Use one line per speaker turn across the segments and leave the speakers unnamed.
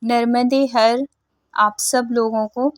नर्मदे हर आप सब लोगों को।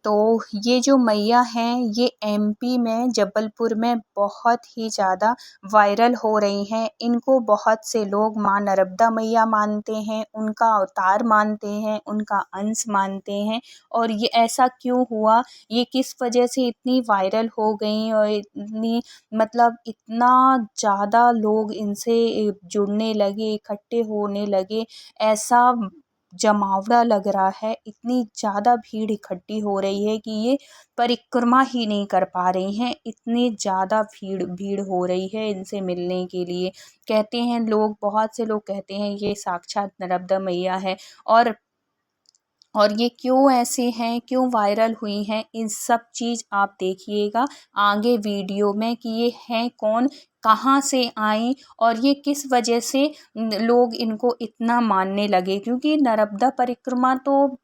तो ये जो मैया हैं ये एमपी में जबलपुर में बहुत ही ज़्यादा वायरल हो रही हैं। इनको बहुत से लोग माँ नर्मदा मैया मानते हैं, उनका अवतार मानते हैं, उनका अंश मानते हैं। और ये ऐसा क्यों हुआ, ये किस वजह से इतनी वायरल हो गई और इतनी मतलब इतना ज़्यादा लोग इनसे जुड़ने लगे, इकट्ठे होने लगे, ऐसा जमावड़ा लग रहा है, इतनी ज़्यादा भीड़ इकट्ठी हो रही है कि ये परिक्रमा ही नहीं कर पा रही हैं, इतनी ज़्यादा भीड़ हो रही है इनसे मिलने के लिए। कहते हैं लोग, बहुत से लोग कहते हैं ये साक्षात नर्मदा मैया है। और ये क्यों ऐसे हैं, क्यों वायरल हुई हैं, इन सब चीज़ आप देखिएगा आगे वीडियो में कि ये हैं कौन, कहाँ से आई और ये किस वजह से लोग इनको इतना मानने लगे। क्योंकि नर्मदा परिक्रमा तो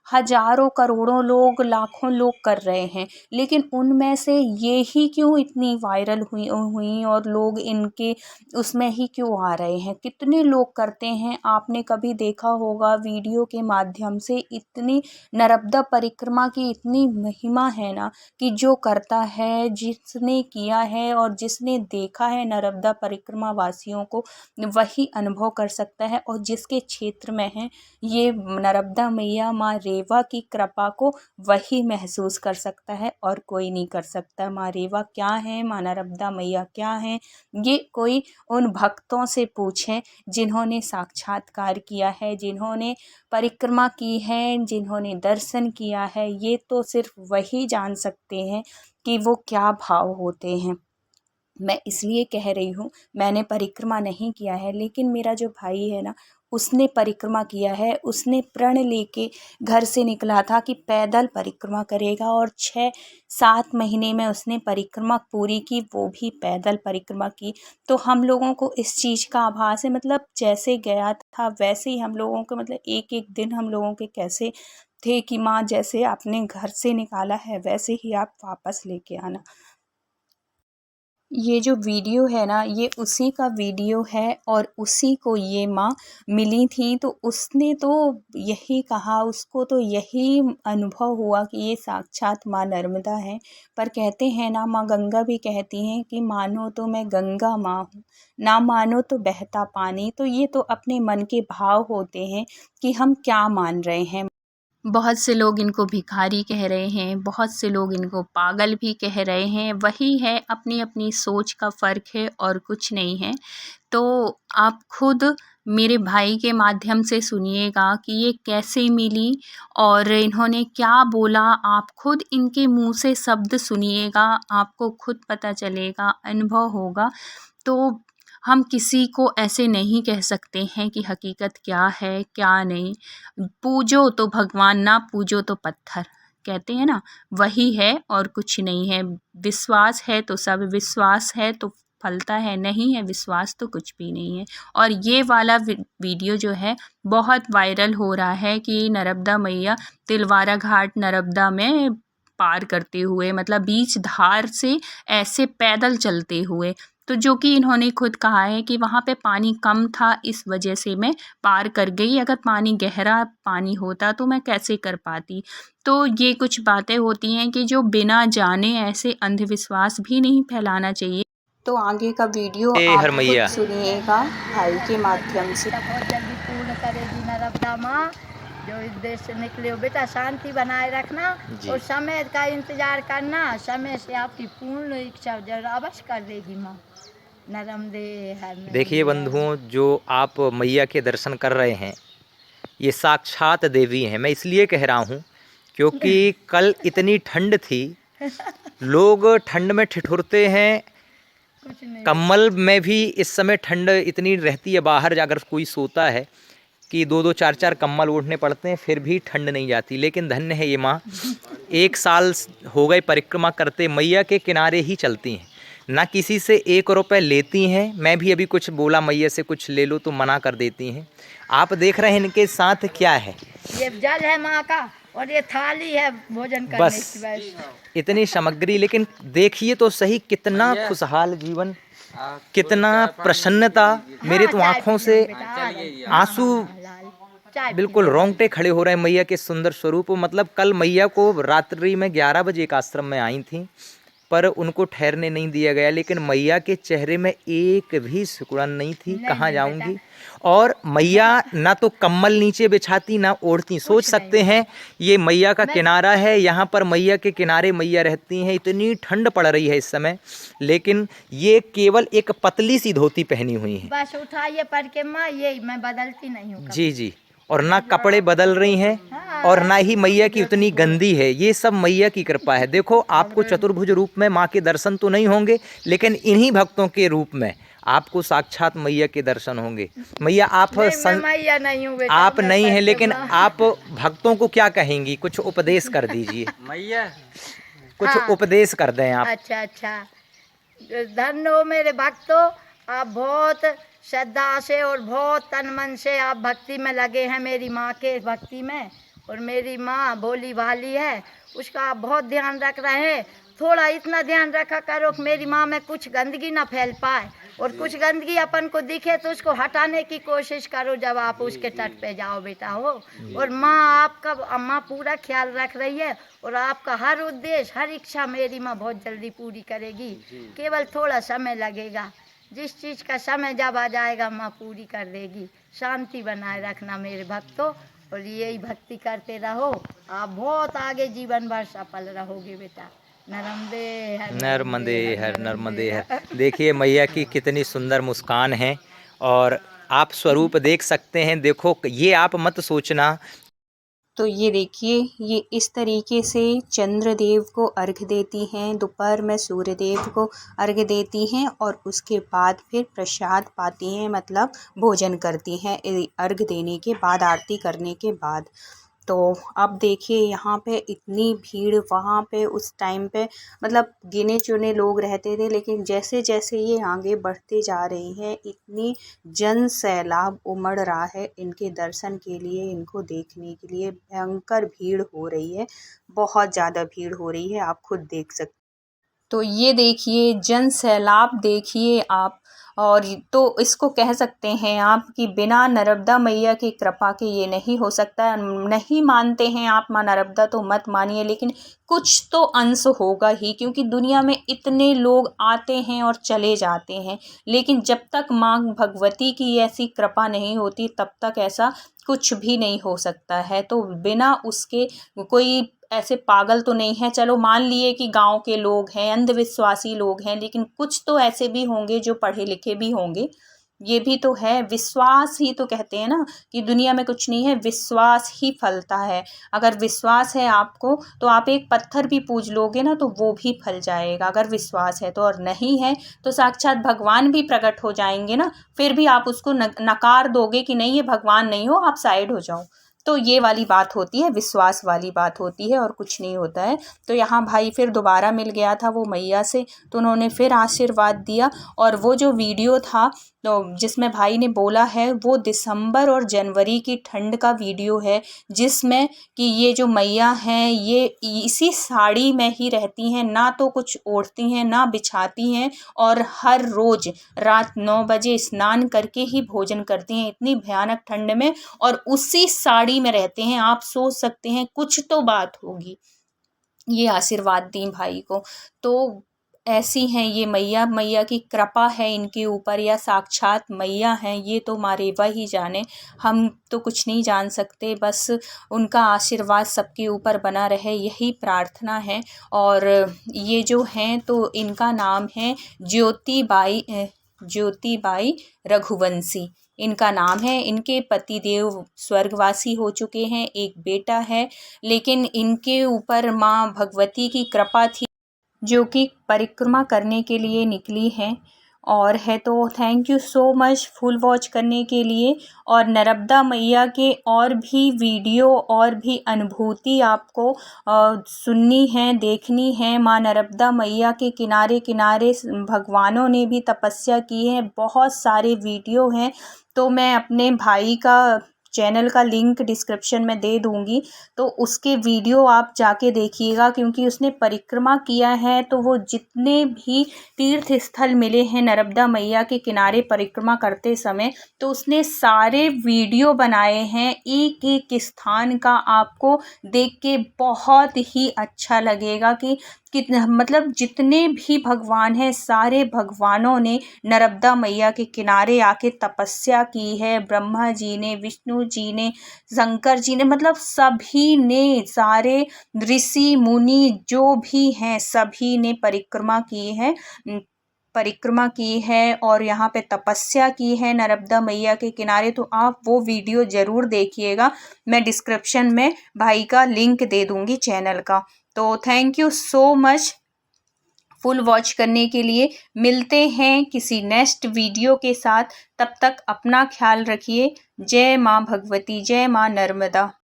हजारों करोड़ों लोग, लाखों लोग कर रहे हैं, लेकिन उनमें से ये ही क्यों इतनी वायरल हुई और लोग इनके उसमें ही क्यों आ रहे हैं। कितने लोग करते हैं, आपने कभी देखा होगा वीडियो के माध्यम से, इतनी नर्मदा परिक्रमा की इतनी महिमा है ना कि जो करता है, जिसने किया है और जिसने देखा है नर्मदा परिक्रमा वासियों को, वही अनुभव कर सकता है। और जिसके क्षेत्र में है ये नर्मदा मैया, माँ रेवा की कृपा को वही महसूस कर सकता है और कोई नहीं कर सकता। माँ रेवा क्या है, माँ नर्मदा मैया क्या है, ये कोई उन भक्तों से पूछें जिन्होंने साक्षात्कार किया है, जिन्होंने परिक्रमा की है, जिन्होंने दर्शन किया है। ये तो सिर्फ वही जान सकते हैं कि वो क्या भाव होते हैं। मैं इसलिए कह रही हूँ, मैंने परिक्रमा नहीं किया है, लेकिन मेरा जो भाई है ना, उसने परिक्रमा किया है। उसने प्रण लेके घर से निकला था कि पैदल परिक्रमा करेगा और 6-7 महीने में उसने परिक्रमा पूरी की, वो भी पैदल परिक्रमा की। तो हम लोगों को इस चीज़ का आभास है, मतलब जैसे गया था वैसे ही हम लोगों को, मतलब एक एक दिन हम लोगों के कैसे थे कि माँ जैसे आपने घर से निकाला है वैसे ही आप वापस लेके आना। ये जो वीडियो है ना, ये उसी का वीडियो है और उसी को ये माँ मिली थी। तो उसने तो यही कहा, उसको तो यही अनुभव हुआ कि ये साक्षात माँ नर्मदा है। पर कहते हैं ना, माँ गंगा भी कहती हैं कि मानो तो मैं गंगा माँ हूँ, ना मानो तो बहता पानी। तो ये तो अपने मन के भाव होते हैं कि हम क्या मान रहे हैं। बहुत से लोग इनको भिखारी कह रहे हैं, बहुत से लोग इनको पागल भी कह रहे हैं। वही है, अपनी अपनी सोच का फ़र्क है और कुछ नहीं है। तो आप खुद मेरे भाई के माध्यम से सुनिएगा कि ये कैसे मिली और इन्होंने क्या बोला। आप खुद इनके मुंह से शब्द सुनिएगा, आपको खुद पता चलेगा, अनुभव होगा। तो हम किसी को ऐसे नहीं कह सकते हैं कि हकीकत क्या है क्या नहीं। पूजो तो भगवान, ना पूजो तो पत्थर, कहते हैं ना, वही है और कुछ नहीं है। विश्वास है तो सब, विश्वास है तो फलता है, नहीं है विश्वास तो कुछ भी नहीं है। और ये वाला वीडियो जो है बहुत वायरल हो रहा है कि नर्मदा मैया तिलवारा घाट नर्मदा में पार करते हुए, मतलब बीच धार से ऐसे पैदल चलते हुए। तो जो कि इन्होंने खुद कहा है कि वहाँ पे पानी कम था, इस वजह से मैं पार कर गई, अगर पानी गहरा पानी होता तो मैं कैसे कर पाती। तो ये कुछ बातें होती हैं कि जो बिना जाने ऐसे अंधविश्वास भी नहीं फैलाना चाहिए। तो आगे का वीडियो आप
हर
खुद
मैया
सुनिएगा भाई के माध्यम से।
बहुत जल्दी पूर्ण करेगी नर्मदा माँ, जो इस देश से निकले हो। बेटा शांति बनाए रखना और समय का इंतजार करना, समय से आपकी पूर्ण इच्छा जरूर अवश्य कर देगी माँ नर्मदे हर।
देखिए बंधुओं, जो आप मैया के दर्शन कर रहे हैं ये साक्षात देवी हैं। मैं इसलिए कह रहा हूँ क्योंकि कल इतनी ठंड थी, लोग ठंड में ठिठुरते हैं। कम्बल में भी इस समय ठंड इतनी रहती है, बाहर जाकर कोई सोता है कि 2-2 4-4 कम्बल ओढ़ने पड़ते हैं, फिर भी ठंड नहीं जाती। लेकिन धन्य है ये माँ, 1 साल हो गए परिक्रमा करते, मैया के किनारे ही चलती हैं, ना किसी से 1 रुपये लेती हैं। मैं भी अभी कुछ बोला मैया से कुछ ले लो तो मना कर देती हैं। आप देख रहे हैं इनके साथ क्या है,
ये जल है माँ का और ये थाली है भोजन करने
बस
की, बस
इतनी सामग्री। लेकिन देखिए तो सही कितना खुशहाल जीवन, कितना प्रसन्नता। मेरे तो आंखों से आंसू
चाय
बिल्कुल
पीने
रोंगटे खड़े हो रहे हैं मैया के सुंदर स्वरूप। मतलब कल मैया को रात्रि में 11 बजे एक आश्रम में आई थी, पर उनको ठहरने नहीं दिया गया, लेकिन मैया के चेहरे में एक भी सिकुड़न नहीं थी,
नहीं,
कहाँ
नहीं
जाऊंगी। और मैया ना तो कम्बल नीचे बिछाती ना ओढ़ती। सोच
कुछ
सकते
नहीं।
हैं ये मैया का
मैं
किनारा है, यहाँ पर मैया के किनारे मैया रहती हैं। इतनी ठंड पड़ रही है इस समय, लेकिन ये केवल एक पतली सी धोती पहनी हुई है।
बस उठाइए पढ़ के माँ, ये मैं बदलती नहीं हूँ
जी
कभी।
जी। और ना कपड़े बदल रही हैं और ना ही मैया की उतनी गंदी है। ये सब मैया की कृपा है। देखो आपको चतुर्भुज रूप में माँ के दर्शन तो नहीं होंगे, लेकिन इन्हीं भक्तों के रूप में आपको साक्षात मैया के दर्शन होंगे। मैया आप
नहीं, मैं मैया नहीं हूँ बेटा,
आप
मैं
नहीं हैं,
पढ़ के
लेकिन
माँ।
आप भक्तों को क्या कहेंगी? कुछ उपदेश कर दीजिए मैया, कुछ
हाँ,
उपदेश कर दें आप।
अच्छा अच्छा। धन्य हो मेरे भक्तों, आप बहुत श्रद्धा से और बहुत तन मन से आप भक्ति में लगे हैं, मेरी माँ के भक्ति में। और मेरी माँ भोली भाली है, उसका आप बहुत ध्यान रख रहे हैं। थोड़ा इतना ध्यान रखा करो कि मेरी माँ में कुछ गंदगी ना फैल पाए, और कुछ गंदगी अपन को दिखे तो उसको हटाने की कोशिश करो जब आप उसके तट पे जाओ बेटा हो। और माँ आपका, माँ पूरा ख्याल रख रही है, और आपका हर उद्देश्य हर इच्छा मेरी माँ बहुत जल्दी पूरी करेगी। केवल थोड़ा समय लगेगा, जिस चीज़ का समय जब आ जाएगा माँ पूरी कर देगी। शांति बनाए रखना मेरे भक्तों, और यही भक्ति करते रहो, आप बहुत आगे जीवन भर सफल रहोगे बेटा। नर्मदे हर
नर्मदे हर, नर्मदे हर।
हर।
देखिए मैया की कितनी सुंदर मुस्कान है, और आप स्वरूप देख सकते हैं। देखो ये आप मत सोचना।
तो ये देखिए, ये इस तरीके से चंद्रदेव को अर्घ्य देती हैं, दोपहर में सूर्यदेव को अर्घ्य देती हैं, और उसके बाद फिर प्रसाद पाती हैं, मतलब भोजन करती हैं अर्घ्य देने के बाद, आरती करने के बाद। तो अब देखिए यहाँ पे इतनी भीड़, वहाँ पे उस टाइम पे मतलब गिने चुने लोग रहते थे, लेकिन जैसे जैसे ये आगे बढ़ते जा रही हैं, इतनी जन सैलाब उमड़ रहा है इनके दर्शन के लिए, इनको देखने के लिए भयंकर भीड़ हो रही है, बहुत ज़्यादा भीड़ हो रही है, आप खुद देख सकते। तो ये देखिए जन सैलाब देखिए आप, और तो इसको कह सकते हैं आप कि बिना नर्मदा मैया की कृपा के ये नहीं हो सकता। नहीं मानते हैं आप माँ नर्मदा तो मत मानिए, लेकिन कुछ तो अंश होगा ही, क्योंकि दुनिया में इतने लोग आते हैं और चले जाते हैं, लेकिन जब तक माँ भगवती की ऐसी कृपा नहीं होती तब तक ऐसा कुछ भी नहीं हो सकता है। तो बिना उसके कोई ऐसे पागल तो नहीं है, चलो मान लिए कि गांव के लोग हैं, अंधविश्वासी लोग हैं, लेकिन कुछ तो ऐसे भी होंगे जो पढ़े लिखे भी होंगे। ये भी तो है, विश्वास ही तो कहते हैं ना कि दुनिया में कुछ नहीं है, विश्वास ही फलता है। अगर विश्वास है आपको तो आप एक पत्थर भी पूज लोगे ना तो वो भी फल जाएगा, अगर विश्वास है तो। और नहीं है तो साक्षात भगवान भी प्रकट हो जाएंगे ना, फिर भी आप उसको नकार दोगे कि नहीं ये भगवान नहीं हो, आप साइड हो जाओ। तो ये वाली बात होती है, विश्वास वाली बात होती है, और कुछ नहीं होता है। तो यहाँ भाई फिर दोबारा मिल गया था वो मैया से, तो उन्होंने फिर आशीर्वाद दिया। और वो जो वीडियो था तो जिसमें भाई ने बोला है, वो दिसंबर और जनवरी की ठंड का वीडियो है, जिसमें कि ये जो मैया हैं ये इसी साड़ी में ही रहती हैं, ना तो कुछ ओढ़ती हैं ना बिछाती हैं, और हर रोज़ रात 9 बजे स्नान करके ही भोजन करती हैं, इतनी भयानक ठंड में, और उसी साड़ी में रहते हैं। आप सोच सकते हैं कुछ तो बात होगी। ये आशीर्वाद दी भाई को, तो ऐसी हैं ये मैया, मैया की कृपा है इनके ऊपर, या साक्षात मैया हैं, ये तो माँ रेवा ही जाने, हम तो कुछ नहीं जान सकते। बस उनका आशीर्वाद सबके ऊपर बना रहे, यही प्रार्थना है। और ये जो हैं तो इनका नाम है ज्योतिबाई रघुवंशी, इनका नाम है। इनके पतिदेव स्वर्गवासी हो चुके हैं, एक बेटा है, लेकिन इनके ऊपर माँ भगवती की कृपा थी, जो कि परिक्रमा करने के लिए निकली हैं। और है तो thank you so much full watch करने के लिए। और नर्मदा मैया के और भी वीडियो और भी अनुभूति आपको सुननी है, देखनी है। माँ नर्मदा मैया के किनारे किनारे भगवानों ने भी तपस्या की है, बहुत सारे वीडियो हैं। तो मैं अपने भाई का चैनल का लिंक डिस्क्रिप्शन में दे दूँगी, तो उसके वीडियो आप जाके देखिएगा, क्योंकि उसने परिक्रमा किया है। तो वो जितने भी तीर्थ स्थल मिले हैं नर्मदा मैया के किनारे परिक्रमा करते समय, तो उसने सारे वीडियो बनाए हैं। एक एक स्थान का आपको देख के बहुत ही अच्छा लगेगा कि मतलब जितने भी भगवान हैं, सारे भगवानों ने नर्मदा मैया के किनारे आके तपस्या की है। ब्रह्मा जी ने, विष्णु जी ने, शंकर जी ने, मतलब सभी ने, सारे ऋषि मुनि जो भी हैं सभी ने परिक्रमा की है और यहाँ पे तपस्या की है नर्मदा मैया के किनारे। तो आप वो वीडियो ज़रूर देखिएगा। मैं डिस्क्रिप्शन में भाई का लिंक दे दूँगी चैनल का। तो thank you so much full watch करने के लिए। मिलते हैं किसी नेक्स्ट वीडियो के साथ। तब तक अपना ख्याल रखिए। जय माँ भगवती, जय माँ नर्मदा।